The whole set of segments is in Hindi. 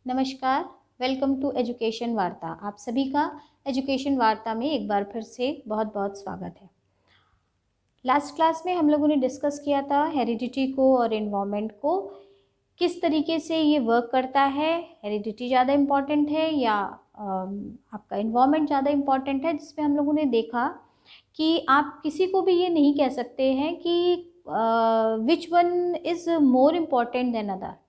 नमस्कार, वेलकम टू एजुकेशन वार्ता। आप सभी का एजुकेशन वार्ता में एक बार फिर से बहुत बहुत स्वागत है। लास्ट क्लास में हम लोगों ने डिस्कस किया था हेरिडिटी को और इन्वायरमेंट को, किस तरीके से ये वर्क करता है। हेरिडिटी ज़्यादा इम्पॉर्टेंट है या आपका इन्वायरमेंट ज़्यादा इम्पॉर्टेंट है, जिसमें हम लोगों ने देखा कि आप किसी को भी ये नहीं कह सकते हैं कि which one is more important than other.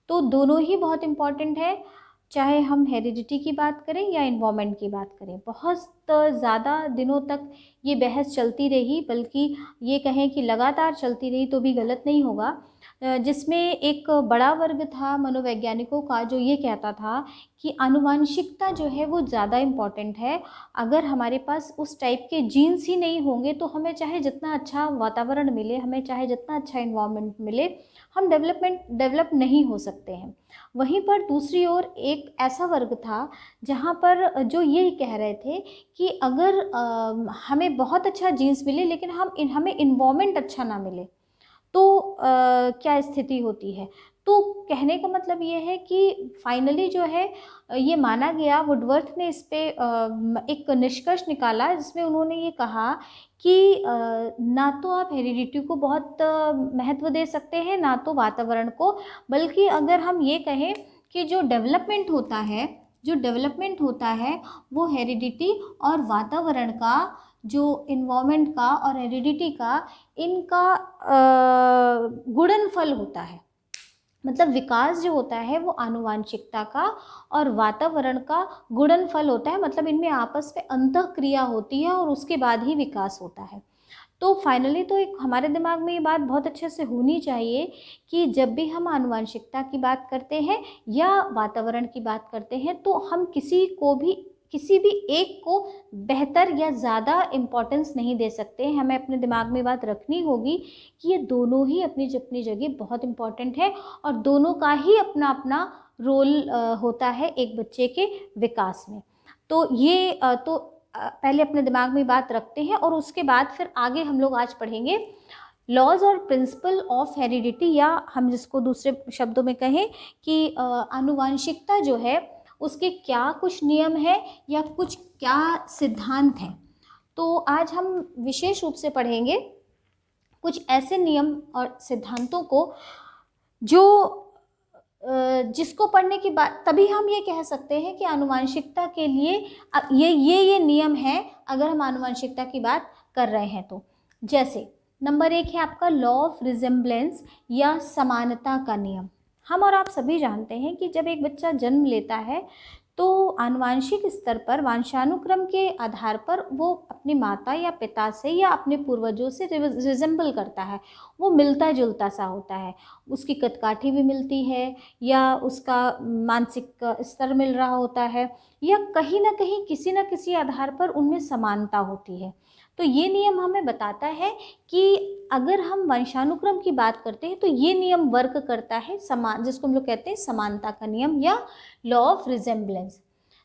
तो दोनों ही बहुत इम्पॉर्टेंट है, चाहे हम हेरिडिटी की बात करें या इन्वायरमेंट की बात करें। बहुत ज़्यादा दिनों तक ये बहस चलती रही, बल्कि ये कहें कि लगातार चलती रही तो भी गलत नहीं होगा, जिसमें एक बड़ा वर्ग था मनोवैज्ञानिकों का जो ये कहता था कि आनुवांशिकता जो है वो ज़्यादा इम्पॉर्टेंट है। अगर हमारे पास उस टाइप के जीन्स ही नहीं होंगे तो हमें चाहे जितना अच्छा वातावरण मिले, हमें चाहे जितना अच्छा इन्वायरमेंट मिले, हम डेवलप नहीं हो सकते हैं। वहीं पर दूसरी ओर एक ऐसा वर्ग था जहाँ पर जो ये कह रहे थे कि अगर हमें बहुत अच्छा जीन्स मिले लेकिन हमें इन्वायरमेंट अच्छा ना मिले तो क्या स्थिति होती है। तो कहने का मतलब ये है कि फाइनली जो है ये माना गया, वुडवर्थ ने इस पे एक निष्कर्ष निकाला जिसमें उन्होंने ये कहा कि ना तो आप हेरिडिटी को बहुत महत्व दे सकते हैं, ना तो वातावरण को, बल्कि अगर हम ये कहें कि जो डेवलपमेंट होता है वो हेरिडिटी और वातावरण का, जो इन्वायरमेंट का और हेरिडिटी का, इनका गुणनफल होता है। मतलब विकास जो होता है वो आनुवांशिकता का और वातावरण का गुणनफल होता है। मतलब इनमें आपस में अंतःक्रिया होती है और उसके बाद ही विकास होता है। तो फाइनली तो एक हमारे दिमाग में ये बात बहुत अच्छे से होनी चाहिए कि जब भी हम आनुवांशिकता की बात करते हैं या वातावरण की बात करते हैं तो हम किसी भी एक को बेहतर या ज़्यादा इम्पोर्टेंस नहीं दे सकते। हमें अपने दिमाग में बात रखनी होगी कि ये दोनों ही अपनी अपनी जगह बहुत इम्पोर्टेंट है और दोनों का ही अपना अपना रोल होता है एक बच्चे के विकास में। तो ये पहले अपने दिमाग में बात रखते हैं और उसके बाद फिर आगे हम लोग आज पढ़ेंगे लॉज और प्रिंसिपल ऑफ हेरिडिटी, या हम जिसको दूसरे शब्दों में कहें कि आनुवांशिकता जो है उसके क्या कुछ नियम है या कुछ क्या सिद्धांत हैं। तो आज हम विशेष रूप से पढ़ेंगे कुछ ऐसे नियम और सिद्धांतों को जो जिसको पढ़ने के बाद तभी हम ये कह सकते हैं कि आनुवांशिकता के लिए ये नियम है अगर हम आनुवांशिकता की बात कर रहे हैं तो। जैसे नंबर 1 है आपका लॉ ऑफ रिजेम्बलेंस या समानता का नियम। हम और आप सभी जानते हैं कि जब एक बच्चा जन्म लेता है तो आनुवांशिक स्तर पर, वंशानुक्रम के आधार पर वो अपनी माता या पिता से या अपने पूर्वजों से रिजेंबल करता है, वो मिलता जुलता सा होता है। उसकी कदकाठी भी मिलती है या उसका मानसिक स्तर मिल रहा होता है या कहीं ना कहीं किसी न किसी आधार पर उनमें समानता होती है। तो ये नियम हमें बताता है कि अगर हम वंशानुक्रम की बात करते हैं तो ये नियम वर्क करता है जिसको हम लोग कहते हैं समानता का नियम या लॉ ऑफ रिजेम्बलेंस।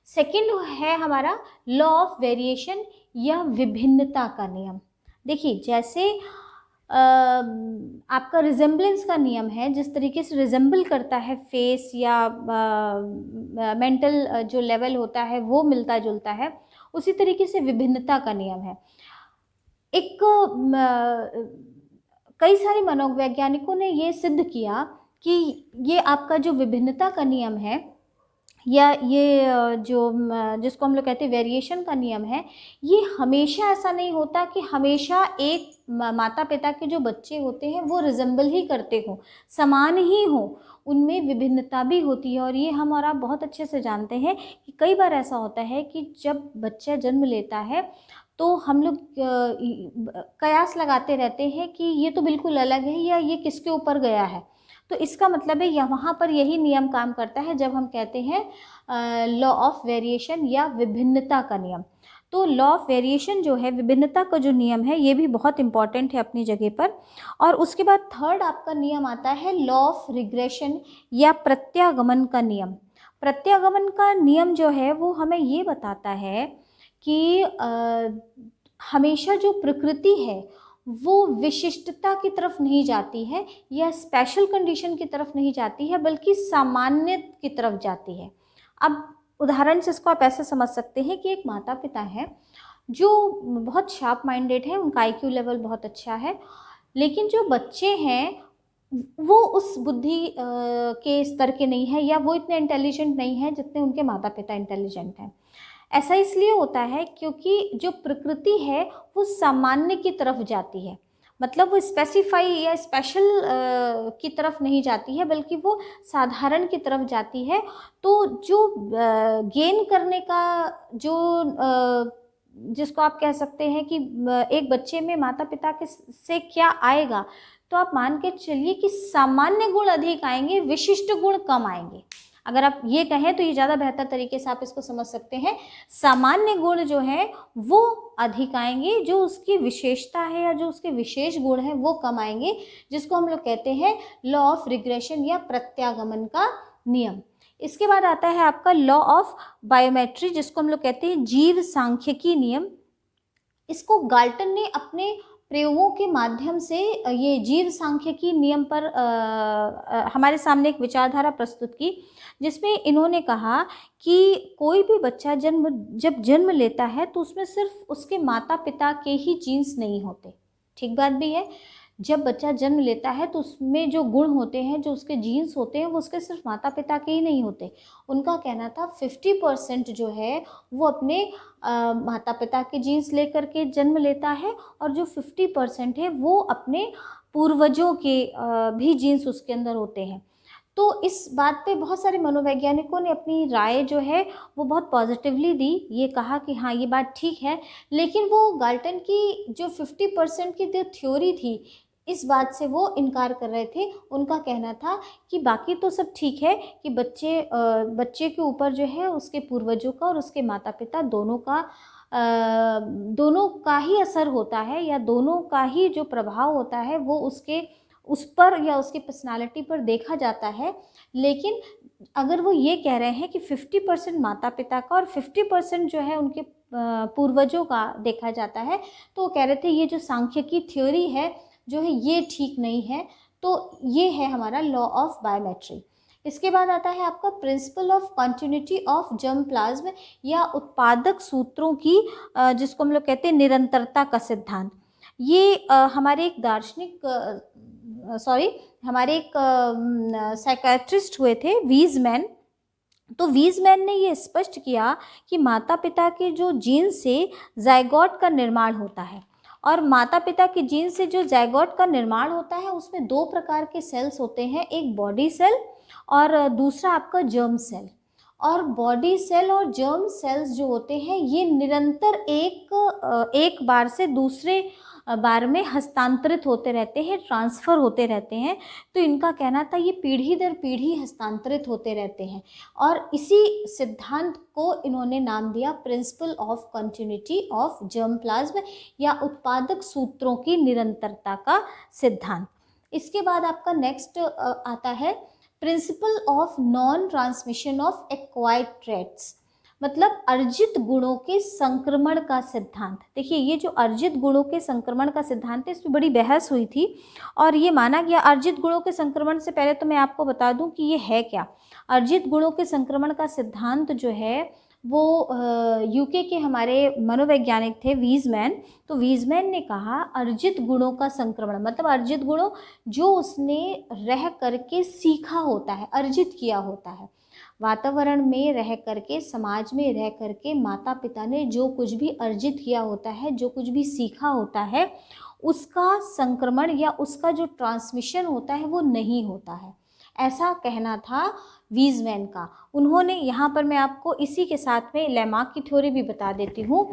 सेकेंड है हमारा लॉ ऑफ वेरिएशन या विभिन्नता का नियम। देखिए जैसे आपका रिजेम्बलेंस का नियम है, जिस तरीके से रिजेंबल करता है फेस या मेंटल जो लेवल होता है वो मिलता जुलता है, उसी तरीके से विभिन्नता का नियम है। एक कई सारे मनोवैज्ञानिकों ने ये सिद्ध किया कि ये आपका जो विभिन्नता का नियम है या ये जिसको हम लोग कहते हैं वेरिएशन का नियम है, ये हमेशा ऐसा नहीं होता कि हमेशा एक माता पिता के जो बच्चे होते हैं वो रिजेंबल ही करते हो, समान ही हो, उनमें विभिन्नता भी होती है। और ये हम और आप बहुत अच्छे से जानते हैं कि कई बार ऐसा होता है कि जब बच्चा जन्म लेता है तो हम लोग कयास लगाते रहते हैं कि ये तो बिल्कुल अलग है या ये किसके ऊपर गया है। तो इसका मतलब है वहाँ पर यही नियम काम करता है जब हम कहते हैं लॉ ऑफ वेरिएशन या विभिन्नता का नियम। तो लॉ ऑफ वेरिएशन जो है, विभिन्नता का जो नियम है, ये भी बहुत इंपॉर्टेंट है अपनी जगह पर। और उसके बाद थर्ड आपका नियम आता है लॉ ऑफ रिग्रेशन या प्रत्यागमन का नियम। प्रत्यागमन का नियम जो है वो हमें ये बताता है कि हमेशा जो प्रकृति है वो विशिष्टता की तरफ नहीं जाती है या स्पेशल कंडीशन की तरफ नहीं जाती है, बल्कि सामान्य की तरफ जाती है। अब उदाहरण से इसको आप ऐसे समझ सकते हैं कि एक माता पिता है जो बहुत शार्प माइंडेड है, उनका आईक्यू लेवल बहुत अच्छा है, लेकिन जो बच्चे हैं वो उस बुद्धि के स्तर के नहीं है, या वो इतने इंटेलिजेंट नहीं है जितने उनके माता पिता इंटेलिजेंट हैं। ऐसा इसलिए होता है क्योंकि जो प्रकृति है वो सामान्य की तरफ जाती है, मतलब वो स्पेसिफाई या स्पेशल की तरफ नहीं जाती है, बल्कि वो साधारण की तरफ जाती है। तो जो गेन करने का जो जिसको आप कह सकते हैं कि एक बच्चे में माता पिता के से क्या आएगा, तो आप मान के चलिए कि सामान्य गुण अधिक आएंगे, विशिष्ट गुण कम आएंगे। अगर आप ये कहें तो ये ज़्यादा बेहतर तरीके से आप इसको समझ सकते हैं। सामान्य गुण जो है वो अधिक आएंगे, जो उसकी विशेषता है या जो उसके विशेष गुण हैं वो कम आएंगे, जिसको हम लोग कहते हैं लॉ ऑफ रिग्रेशन या प्रत्यागमन का नियम। इसके बाद आता है आपका लॉ ऑफ बायोमेट्री, जिसको हम लोग कहते हैं जीव सांख्यिकी नियम। इसको गाल्टन ने अपने प्रयोगों के माध्यम से ये जीव सांख्यिकी नियम पर हमारे सामने एक विचारधारा प्रस्तुत की, जिसमें इन्होंने कहा कि कोई भी बच्चा जब जन्म लेता है तो उसमें सिर्फ उसके माता पिता के ही जीन्स नहीं होते। ठीक बात भी है, जब बच्चा जन्म लेता है तो उसमें जो गुण होते हैं, जो उसके जीन्स होते हैं, वो उसके सिर्फ माता पिता के ही नहीं होते। उनका कहना था 50% जो है वो अपने माता पिता के जीन्स लेकर के जन्म लेता है, और जो 50% है वो अपने पूर्वजों के भी जीन्स उसके अंदर होते हैं। तो इस बात पे बहुत सारे मनोवैज्ञानिकों ने अपनी राय जो है वो बहुत पॉजिटिवली दी, ये कहा कि हाँ ये बात ठीक है। लेकिन वो गाल्टन की जो 50% की जो थ्योरी थी, इस बात से वो इनकार कर रहे थे। उनका कहना था कि बाकी तो सब ठीक है कि बच्चे के ऊपर जो है उसके पूर्वजों का और उसके माता पिता दोनों का ही असर होता है, या दोनों का ही जो प्रभाव होता है वो उस पर या उसकी पर्सनालिटी पर देखा जाता है। लेकिन अगर वो ये कह रहे हैं कि 50% माता पिता का और 50% जो है उनके पूर्वजों का देखा जाता है, तो वो कह रहे थे ये जो सांख्यिकी थ्योरी है जो है ये ठीक नहीं है। तो ये है हमारा लॉ ऑफ बायोमेट्री। इसके बाद आता है आपका principle of continuity of germ plasm, या उत्पादक सूत्रों की जिसको हम लोग कहते हैं निरंतरता का सिद्धांत। ये हमारे एक हमारे एक साइकेट्रिस्ट हुए थे वीजमैन। तो वीजमैन ने ये स्पष्ट किया कि माता पिता के जो जीन से जाइगोट का निर्माण होता है, और माता पिता के जीन से जो जाइगोट का निर्माण होता है उसमें दो प्रकार के सेल्स होते हैं, एक बॉडी सेल और दूसरा आपका जर्म सेल। और बॉडी सेल और जर्म सेल्स जो होते हैं ये निरंतर एक बार से दूसरे बार में हस्तांतरित होते रहते हैं, ट्रांसफ़र होते रहते हैं। तो इनका कहना था ये पीढ़ी दर पीढ़ी हस्तांतरित होते रहते हैं, और इसी सिद्धांत को इन्होंने नाम दिया principle of continuity of germ plasm, या उत्पादक सूत्रों की निरंतरता का सिद्धांत। इसके बाद आपका नेक्स्ट आता है principle of non transmission of acquired traits, मतलब अर्जित गुणों के संक्रमण का सिद्धांत। देखिए ये जो अर्जित गुणों के संक्रमण का सिद्धांत है, इस पर बड़ी बहस हुई थी और ये माना गया। अर्जित गुणों के संक्रमण से पहले तो मैं आपको बता दूं कि ये है क्या। अर्जित गुणों के संक्रमण का सिद्धांत जो है वो यूके के हमारे मनोवैज्ञानिक थे वीजमैन। तो वीजमैन ने कहा अर्जित गुणों का संक्रमण मतलब अर्जित गुणों जो उसने रह करके सीखा होता है, अर्जित किया होता है। वातावरण में रह करके, समाज में रह करके माता पिता ने जो कुछ भी अर्जित किया होता है, जो कुछ भी सीखा होता है, उसका संक्रमण या उसका जो ट्रांसमिशन होता है वो नहीं होता है, ऐसा कहना था वीजमैन का। उन्होंने यहाँ पर मैं आपको इसी के साथ में लैमार्क की थ्योरी भी बता देती हूँ।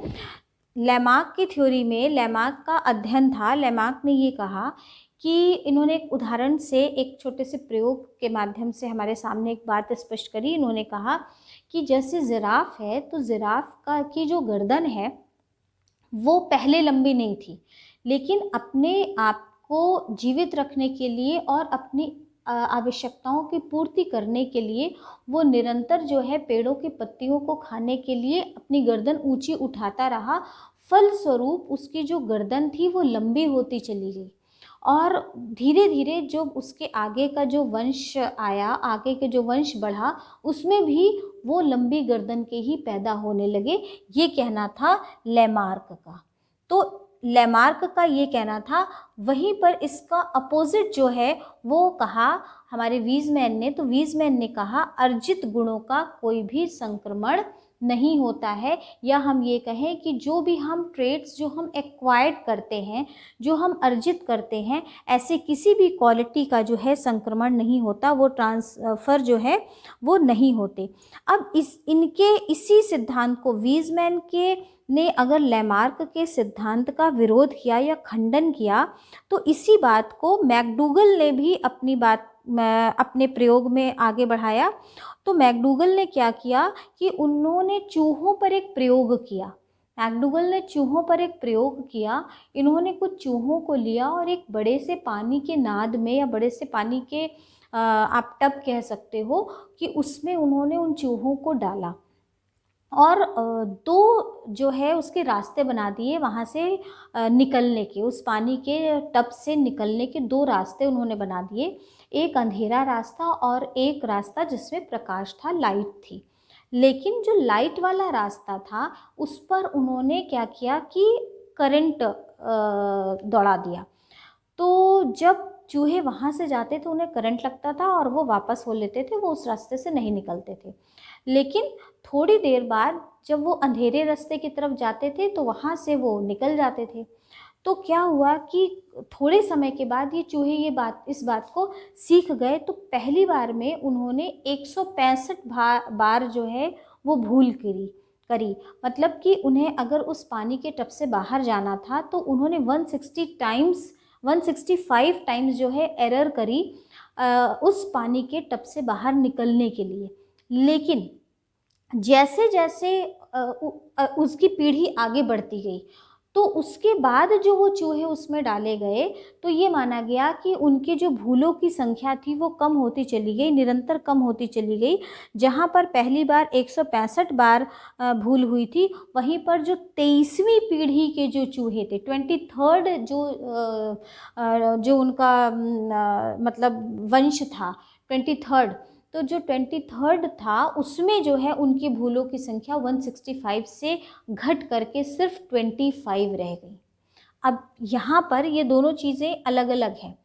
लैमार्क की थ्योरी में लैमार्क का अध्ययन था। लैमार्क ने ये कहा कि इन्होंने एक उदाहरण से, एक छोटे से प्रयोग के माध्यम से हमारे सामने एक बात स्पष्ट करी। इन्होंने कहा कि जैसे जिराफ है तो जिराफ की जो गर्दन है वो पहले लंबी नहीं थी, लेकिन अपने आप को जीवित रखने के लिए और अपनी आवश्यकताओं की पूर्ति करने के लिए वो निरंतर जो है पेड़ों की पत्तियों को खाने के लिए अपनी गर्दन ऊंची उठाता रहा। फलस्वरूप उसकी जो गर्दन थी वो लंबी होती चली गई, और धीरे धीरे जो उसके आगे का जो वंश आया, आगे के जो वंश बढ़ा, उसमें भी वो लंबी गर्दन के ही पैदा होने लगे। ये कहना था लैमार्क का। तो लैमार्क का ये कहना था। वहीं पर इसका अपोजिट जो है वो कहा हमारे वीज़मैन ने। तो वीज़मैन ने कहा अर्जित गुणों का कोई भी संक्रमण नहीं होता है, या हम ये कहें कि जो भी हम ट्रेट्स जो हम एक्वायर्ड करते हैं, जो हम अर्जित करते हैं, ऐसे किसी भी क्वालिटी का जो है संक्रमण नहीं होता, वो ट्रांसफ़र जो है वो नहीं होते। अब इनके इसी सिद्धांत को वीज़मैन के ने अगर लैमार्क के सिद्धांत का विरोध किया या खंडन किया, तो इसी बात को मैकडूगल ने भी अपने प्रयोग में आगे बढ़ाया। तो मैकडूगल ने क्या किया कि उन्होंने चूहों पर एक प्रयोग किया। मैकडूगल ने चूहों पर एक प्रयोग किया। इन्होंने कुछ चूहों को लिया और एक बड़े से पानी के नाद में, या बड़े से पानी के आप टब कह सकते हो, कि उसमें उन्होंने उन चूहों को डाला, और दो जो है उसके रास्ते बना दिए वहाँ से निकलने के, उस पानी के टब से निकलने के दो रास्ते उन्होंने बना दिए। एक अंधेरा रास्ता और एक रास्ता जिसमें प्रकाश था, लाइट थी। लेकिन जो लाइट वाला रास्ता था उस पर उन्होंने क्या किया कि करंट दौड़ा दिया। तो जब चूहे वहाँ से जाते थे उन्हें करंट लगता था और वो वापस हो लेते थे, वो उस रास्ते से नहीं निकलते थे। लेकिन थोड़ी देर बाद जब वो अंधेरे रास्ते की तरफ जाते थे तो वहाँ से वो निकल जाते थे। तो क्या हुआ कि थोड़े समय के बाद ये चूहे इस बात को सीख गए। तो पहली बार में उन्होंने 165 बार जो है वो भूल करी। मतलब कि उन्हें अगर उस पानी के टब से बाहर जाना था तो उन्होंने 165 टाइम्स जो है एरर करी उस पानी के टब से बाहर निकलने के लिए। लेकिन जैसे जैसे उसकी पीढ़ी आगे बढ़ती गई, तो उसके बाद जो वो चूहे उसमें डाले गए, तो ये माना गया कि उनके जो भूलों की संख्या थी वो कम होती चली गई, निरंतर कम होती चली गई। जहाँ पर पहली बार 165 बार भूल हुई थी, वहीं पर जो 23वीं पीढ़ी के जो चूहे थे, 23rd जो उनका मतलब वंश था 23rd, तो जो 23rd था उसमें जो है उनकी भूलों की संख्या 165 से घट करके सिर्फ 25 रह गई। अब यहाँ पर ये दोनों चीज़ें अलग अलग हैं।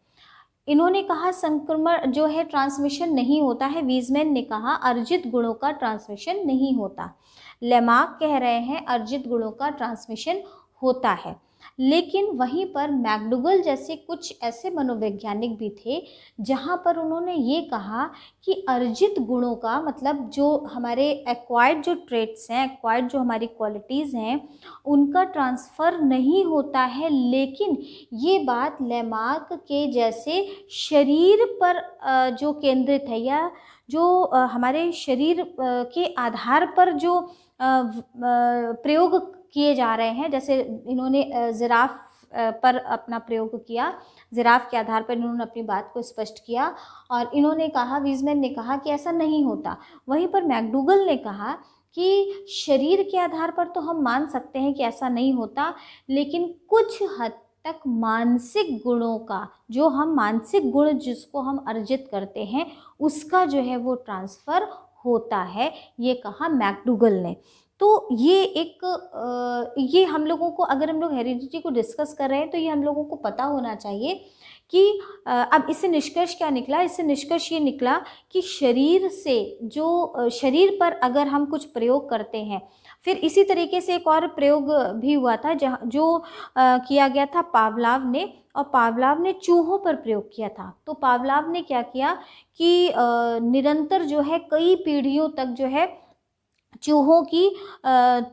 इन्होंने कहा संक्रमण जो है ट्रांसमिशन नहीं होता है, वीज़मैन ने कहा अर्जित गुणों का ट्रांसमिशन नहीं होता। लैमार्क कह रहे हैं अर्जित गुणों का ट्रांसमिशन होता है। लेकिन वहीं पर मैकडूगल जैसे कुछ ऐसे मनोवैज्ञानिक भी थे जहाँ पर उन्होंने ये कहा कि अर्जित गुणों का मतलब जो हमारे एक्वायर्ड जो ट्रेट्स हैं, एक्वायर्ड जो हमारी क्वालिटीज़ हैं, उनका ट्रांसफ़र नहीं होता है। लेकिन ये बात लैमार्क के जैसे शरीर पर जो केंद्रित है, या जो हमारे शरीर के आधार पर जो प्रयोग किए जा रहे हैं, जैसे इन्होंने जिराफ पर अपना प्रयोग किया, जिराफ के आधार पर इन्होंने अपनी बात को स्पष्ट किया, और इन्होंने कहा, वीज़मैन ने कहा कि ऐसा नहीं होता। वहीं पर मैकडूगल ने कहा कि शरीर के आधार पर तो हम मान सकते हैं कि ऐसा नहीं होता, लेकिन कुछ हद तक मानसिक गुणों का, जो हम मानसिक गुण जिसको हम अर्जित करते हैं, उसका जो है वो ट्रांसफ़र होता है, ये कहा मैकडूगल ने। तो ये हम लोगों को, अगर हम लोग हेरिडिटी को डिस्कस कर रहे हैं तो ये हम लोगों को पता होना चाहिए कि अब इससे निष्कर्ष क्या निकला। इससे निष्कर्ष ये निकला कि शरीर से जो शरीर पर अगर हम कुछ प्रयोग करते हैं, फिर इसी तरीके से एक और प्रयोग भी हुआ था जो किया गया था पावलाव ने, और पावलाव ने चूहों पर प्रयोग किया था। तो पावलाव ने क्या किया कि निरंतर जो है कई पीढ़ियों तक जो है चूहों की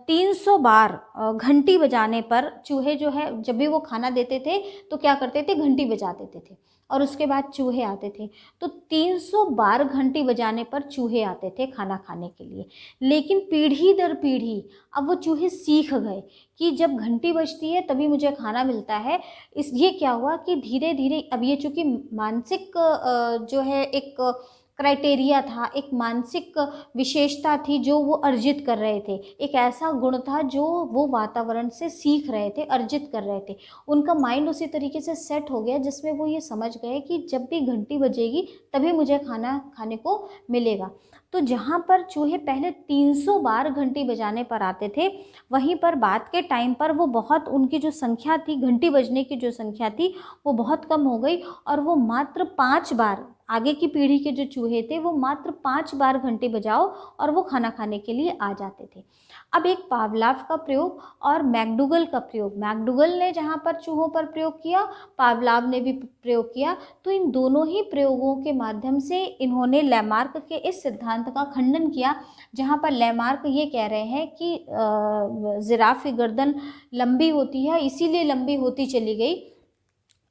300 बार घंटी बजाने पर, चूहे जो है जब भी वो खाना देते थे तो क्या करते थे, घंटी बजा देते थे, और उसके बाद चूहे आते थे। तो 300 बार घंटी बजाने पर चूहे आते थे खाना खाने के लिए। लेकिन पीढ़ी दर पीढ़ी अब वो चूहे सीख गए कि जब घंटी बजती है तभी मुझे खाना मिलता है। ये क्या हुआ कि धीरे धीरे अब ये चूँकि मानसिक जो है एक क्राइटेरिया था, एक मानसिक विशेषता थी जो वो अर्जित कर रहे थे, एक ऐसा गुण था जो वो वातावरण से सीख रहे थे, अर्जित कर रहे थे। उनका माइंड उसी तरीके से सेट हो गया जिसमें वो ये समझ गए कि जब भी घंटी बजेगी तभी मुझे खाना खाने को मिलेगा। तो जहाँ पर चूहे पहले 300 बार घंटी बजाने पर आते थे, वहीं पर बाद के टाइम पर वो बहुत, उनकी जो संख्या थी, घंटी बजने की जो संख्या थी वो बहुत कम हो गई और वो मात्र 5 बार, आगे की पीढ़ी के जो चूहे थे वो मात्र 5 बार घंटी बजाओ और वो खाना खाने के लिए आ जाते थे। अब एक पावलाव का प्रयोग और मैकडूगल का प्रयोग, मैकडूगल ने जहाँ पर चूहों पर प्रयोग किया, पावलाव ने भी प्रयोग किया। तो इन दोनों ही प्रयोगों के माध्यम से इन्होंने लैमार्क के इस सिद्धांत का खंडन किया, जहाँ पर लैमार्क ये कह रहे हैं कि जिराफ की गर्दन लंबी होती है इसीलिए लंबी होती चली गई।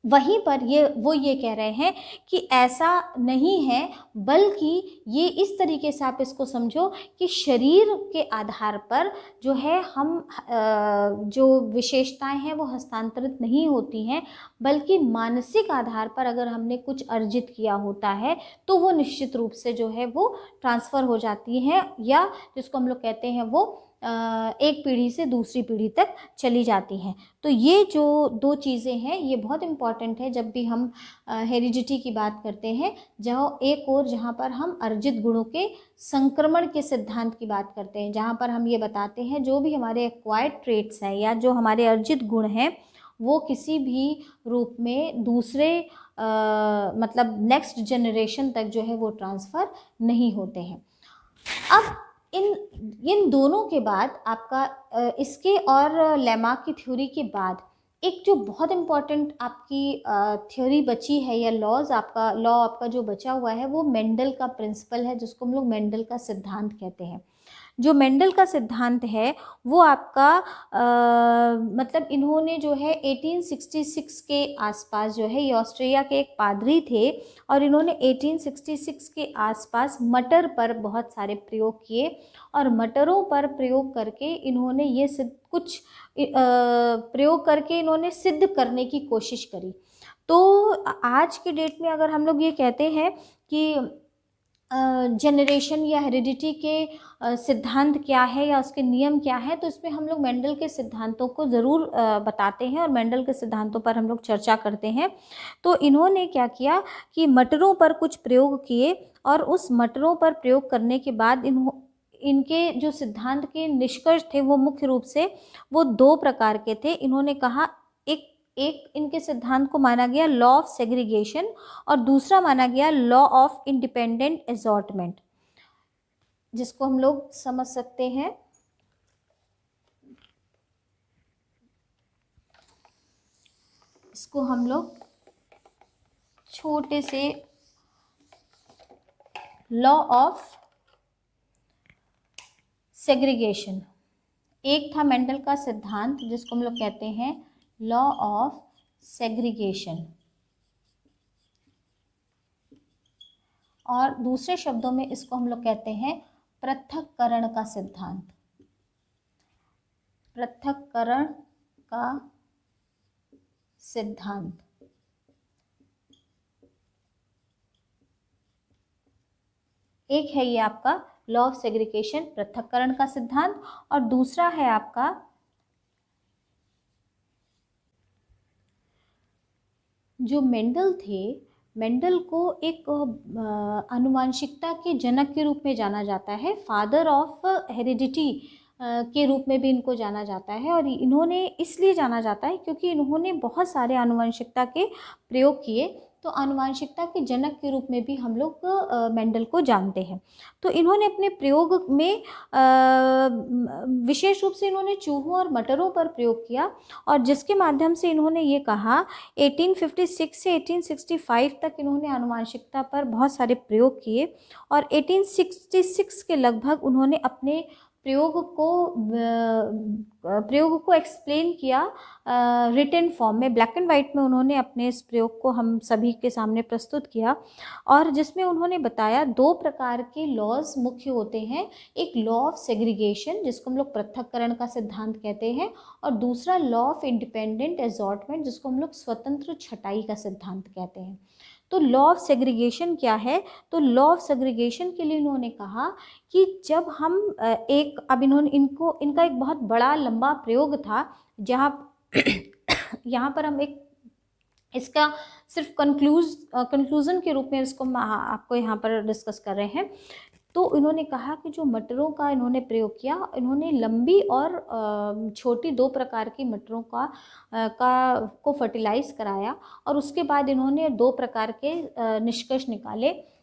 वहीं पर ये कह रहे हैं कि ऐसा नहीं है, बल्कि ये इस तरीके से आप इसको समझो कि शरीर के आधार पर जो है हम जो विशेषताएं हैं वो हस्तांतरित नहीं होती हैं, बल्कि मानसिक आधार पर अगर हमने कुछ अर्जित किया होता है तो वो निश्चित रूप से जो है वो ट्रांसफ़र हो जाती हैं, या जिसको हम लोग कहते हैं वो एक पीढ़ी से दूसरी पीढ़ी तक चली जाती हैं। तो ये जो दो चीज़ें हैं ये बहुत इम्पॉर्टेंट है जब भी हम हेरिडिटी की बात करते हैं। एक और जहाँ पर हम अर्जित गुणों के संक्रमण के सिद्धांत की बात करते हैं, जहाँ पर हम ये बताते हैं जो भी हमारे एक्वायर्ड ट्रेट्स हैं या जो हमारे अर्जित गुण हैं वो किसी भी रूप में दूसरे मतलब नेक्स्ट जनरेशन तक जो है वो ट्रांसफ़र नहीं होते हैं। अब इन दोनों के बाद आपका इसके और लेमार्क की थ्योरी के बाद एक जो बहुत इम्पॉर्टेंट आपकी थ्योरी बची है या लॉ आपका जो बचा हुआ है वो मेंडल का प्रिंसिपल है, जिसको हम लोग मेंडल का सिद्धांत कहते हैं। जो मेंडल का सिद्धांत है वो आपका मतलब इन्होंने जो है 1866 के आसपास जो है, ये ऑस्ट्रिया के एक पादरी थे और इन्होंने 1866 के आसपास मटर पर बहुत सारे प्रयोग किए और मटरों पर प्रयोग करके इन्होंने ये कुछ प्रयोग करके इन्होंने सिद्ध करने की कोशिश करी। तो आज के डेट में अगर हम लोग ये कहते हैं कि जनरेशन या हेरिडिटी के सिद्धांत क्या है या उसके नियम क्या है, तो इसमें हम लोग मेंडल के सिद्धांतों को ज़रूर बताते हैं और मेंडल के सिद्धांतों पर हम लोग चर्चा करते हैं। तो इन्होंने क्या किया कि मटरों पर कुछ प्रयोग किए और उस मटरों पर प्रयोग करने के बाद इनके जो सिद्धांत के निष्कर्ष थे वो मुख्य रूप से वो दो प्रकार के थे। इन्होंने कहा एक इनके सिद्धांत को माना गया लॉ ऑफ सेग्रीगेशन और दूसरा माना गया लॉ ऑफ इंडिपेंडेंट असॉर्टमेंट, जिसको हम लोग समझ सकते हैं इसको हम लोग छोटे से लॉ ऑफ सेग्रीगेशन। एक था मेंडल का सिद्धांत जिसको हम लोग कहते हैं लॉ ऑफ सेग्रीगेशन, और दूसरे शब्दों में इसको हम लोग कहते हैं पृथक्करण का सिद्धांत। पृथक्करण का सिद्धांत एक है ये आपका लॉ ऑफ सेग्रीगेशन, पृथक्करण का सिद्धांत, और दूसरा है आपका जो मेंडल थे, मेंडल को एक आनुवांशिकता के जनक के रूप में जाना जाता है, फादर ऑफ हेरिडिटी के रूप में भी इनको जाना जाता है। और इन्होंने इसलिए जाना जाता है क्योंकि इन्होंने बहुत सारे आनुवंशिकता के प्रयोग किए, तो आनुवंशिकता के जनक के रूप में भी हम लोग मेंडल को जानते हैं। तो इन्होंने अपने प्रयोग में विशेष रूप से इन्होंने चूहों और मटरों पर प्रयोग किया और जिसके माध्यम से इन्होंने ये कहा 1856 से 1865 तक इन्होंने आनुवंशिकता पर बहुत सारे प्रयोग किए और 1866 के लगभग उन्होंने अपने प्रयोग को एक्सप्लेन किया रिटन फॉर्म में, ब्लैक एंड वाइट में उन्होंने अपने इस प्रयोग को हम सभी के सामने प्रस्तुत किया और जिसमें उन्होंने बताया दो प्रकार के लॉज मुख्य होते हैं, एक लॉ ऑफ सेग्रीगेशन जिसको हम लोग पृथक्करण का सिद्धांत कहते हैं और दूसरा लॉ ऑफ इंडिपेंडेंट असॉर्टमेंट जिसको हम लोग स्वतंत्र छटाई का सिद्धांत कहते हैं। तो लॉ ऑफ सेग्रीगेशन क्या है? तो लॉ ऑफ सेग्रीगेशन के लिए इन्होंने कहा कि जब हम अब इनका एक बहुत बड़ा लंबा प्रयोग था, जहाँ यहाँ पर हम एक इसका सिर्फ कंक्लूजन के रूप में इसको आपको यहाँ पर डिस्कस कर रहे हैं। तो इन्होंने कहा कि जो मटरों का इन्होंने प्रयोग किया, इन्होंने लंबी और छोटी दो प्रकार की मटरों को फर्टिलाइज कराया, और उसके बाद इन्होंने दो प्रकार के निष्कर्ष निकाले।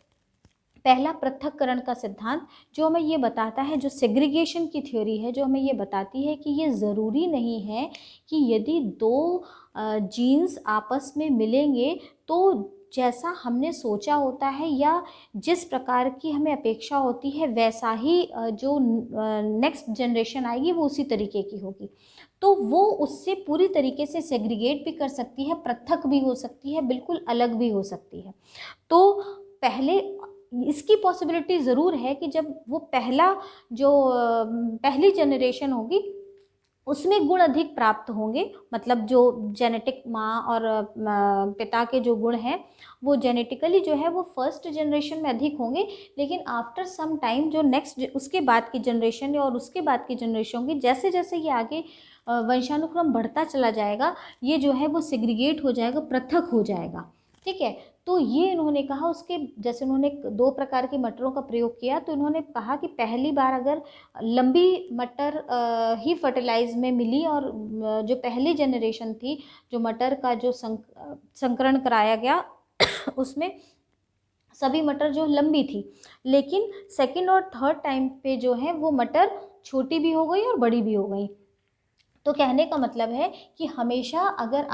पहला, पृथक्करण का सिद्धांत, जो हमें ये बताता है, जो सेग्रीगेशन की थ्योरी है, जो हमें ये बताती है कि ये ज़रूरी नहीं है कि यदि दो जीन्स आपस में मिलेंगे तो जैसा हमने सोचा होता है या जिस प्रकार की हमें अपेक्षा होती है वैसा ही जो नेक्स्ट जनरेशन आएगी वो उसी तरीके की होगी। तो वो उससे पूरी तरीके से सेग्रीगेट भी कर सकती है, पृथक भी हो सकती है, बिल्कुल अलग भी हो सकती है। तो पहले इसकी पॉसिबिलिटी ज़रूर है कि जब वो पहली जनरेशन होगी उसमें गुण अधिक प्राप्त होंगे, मतलब जो जेनेटिक माँ और पिता के जो गुण हैं वो जेनेटिकली जो है वो फर्स्ट जनरेशन में अधिक होंगे, लेकिन आफ्टर सम टाइम जो नेक्स्ट उसके बाद की जनरेशन और उसके बाद की जनरेशन होगी, जैसे जैसे ये आगे वंशानुक्रम बढ़ता चला जाएगा, ये जो है वो सेग्रीगेट हो जाएगा, पृथक हो जाएगा। ठीक है, तो ये इन्होंने कहा, उसके जैसे उन्होंने दो प्रकार की मटरों का प्रयोग किया, तो इन्होंने कहा कि पहली बार अगर लंबी मटर ही फर्टिलाइज में मिली और जो पहली जनरेशन थी, जो मटर का जो संकरण कराया गया उसमें सभी मटर जो लंबी थी, लेकिन सेकंड और थर्ड टाइम पे जो है वो मटर छोटी भी हो गई और बड़ी भी हो गई। तो कहने का मतलब है कि हमेशा अगर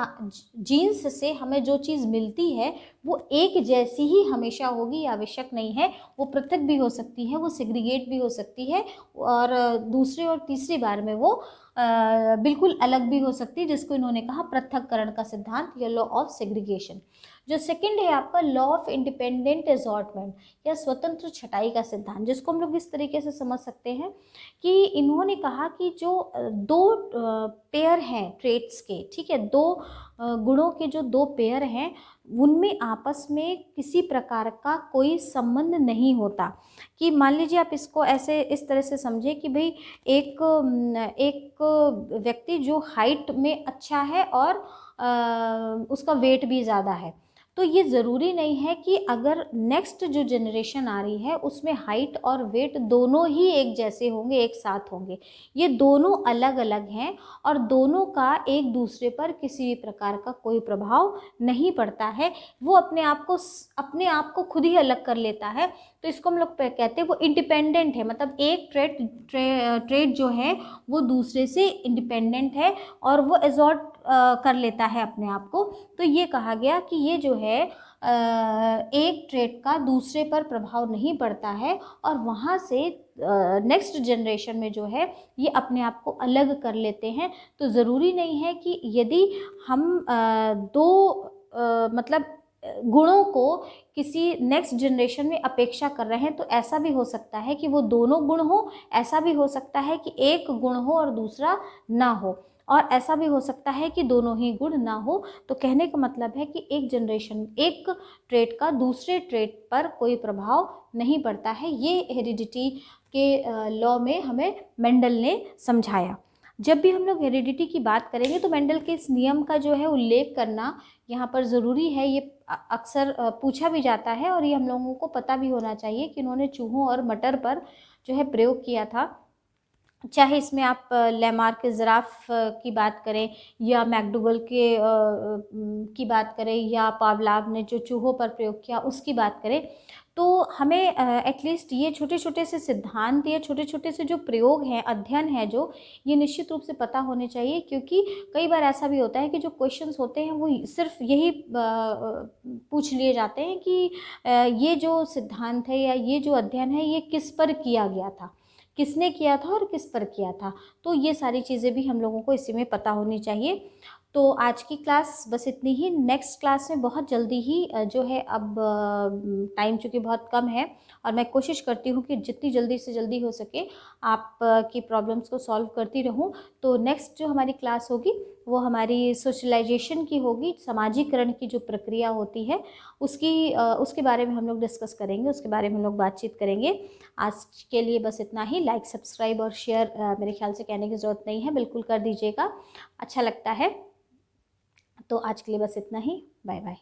जीन्स से हमें जो चीज़ मिलती है वो एक जैसी ही हमेशा होगी, आवश्यक नहीं है, वो पृथक भी हो सकती है, वो सेग्रीगेट भी हो सकती है, और दूसरी और तीसरी बार में वो बिल्कुल अलग भी हो सकती है, जिसको इन्होंने कहा पृथक्करण का सिद्धांत या लॉ ऑफ सेग्रीगेशन। जो सेकंड है आपका लॉ ऑफ इंडिपेंडेंट असॉर्टमेंट या स्वतंत्र छटाई का सिद्धांत, जिसको हम लोग इस तरीके से समझ सकते हैं कि इन्होंने कहा कि जो दो पेयर हैं ट्रेट्स के, ठीक है, दो गुणों के जो दो पेयर हैं उनमें आपस में किसी प्रकार का कोई संबंध नहीं होता। कि मान लीजिए आप इसको ऐसे इस तरह से समझे कि भाई एक व्यक्ति जो हाइट में अच्छा है और उसका वेट भी ज़्यादा है, तो ये ज़रूरी नहीं है कि अगर नेक्स्ट जो जनरेशन आ रही है उसमें हाइट और वेट दोनों ही एक जैसे होंगे, एक साथ होंगे। ये दोनों अलग अलग हैं और दोनों का एक दूसरे पर किसी भी प्रकार का कोई प्रभाव नहीं पड़ता है। वो अपने आप को खुद ही अलग कर लेता है। तो इसको हम लोग कहते हैं वो इंडिपेंडेंट है, मतलब एक ट्रेट जो है वो दूसरे से इंडिपेंडेंट है और वो एजॉर्ट कर लेता है अपने आप को। तो ये कहा गया कि ये जो है एक ट्रेट का दूसरे पर प्रभाव नहीं पड़ता है और वहाँ से नेक्स्ट जनरेशन में जो है ये अपने आप को अलग कर लेते हैं। तो ज़रूरी नहीं है कि यदि हम मतलब गुणों को किसी नेक्स्ट जनरेशन में अपेक्षा कर रहे हैं तो ऐसा भी हो सकता है कि वो दोनों गुण हो, ऐसा भी हो सकता है कि एक गुण हो और दूसरा ना हो, और ऐसा भी हो सकता है कि दोनों ही गुण ना हो। तो कहने का मतलब है कि एक ट्रेट का दूसरे ट्रेट पर कोई प्रभाव नहीं पड़ता है। ये हेरिडिटी के लॉ में हमें मेंडल ने समझाया। जब भी हम लोग हेरिडिटी की बात करेंगे तो मेंडल के इस नियम का जो है उल्लेख करना यहाँ पर ज़रूरी है। ये अक्सर पूछा भी जाता है और ये हम लोगों को पता भी होना चाहिए कि उन्होंने चूहों और मटर पर जो है प्रयोग किया था। चाहे इसमें आप लेमार्क के ज़िराफ की बात करें या मैकडूगल की बात करें या पावलाव ने जो चूहों पर प्रयोग किया उसकी बात करें, तो हमें एटलीस्ट ये छोटे छोटे से सिद्धांत या छोटे छोटे से जो प्रयोग हैं, अध्ययन है जो, ये निश्चित रूप से पता होने चाहिए। क्योंकि कई बार ऐसा भी होता है कि जो क्वेश्चंस होते हैं वो सिर्फ यही पूछ लिए जाते हैं कि ये जो सिद्धांत है या ये जो अध्ययन है ये किस पर किया गया था, किसने किया था और किस पर किया था। तो ये सारी चीज़ें भी हम लोगों को इसी में पता होनी चाहिए। तो आज की क्लास बस इतनी ही। नेक्स्ट क्लास में बहुत जल्दी ही जो है, अब टाइम चूँकि बहुत कम है और मैं कोशिश करती हूँ कि जितनी जल्दी से जल्दी हो सके आप की प्रॉब्लम्स को सॉल्व करती रहूँ। तो नेक्स्ट जो हमारी क्लास होगी वो हमारी सोशलाइजेशन की होगी, सामाजिकरण की जो प्रक्रिया होती है उसके बारे में हम लोग डिस्कस करेंगे, उसके बारे में हम लोग बातचीत करेंगे। आज के लिए बस इतना ही। लाइक, सब्सक्राइब और शेयर मेरे ख्याल से कहने की ज़रूरत नहीं है, बिल्कुल कर दीजिएगा, अच्छा लगता है। तो आज के लिए बस इतना ही। Bye bye.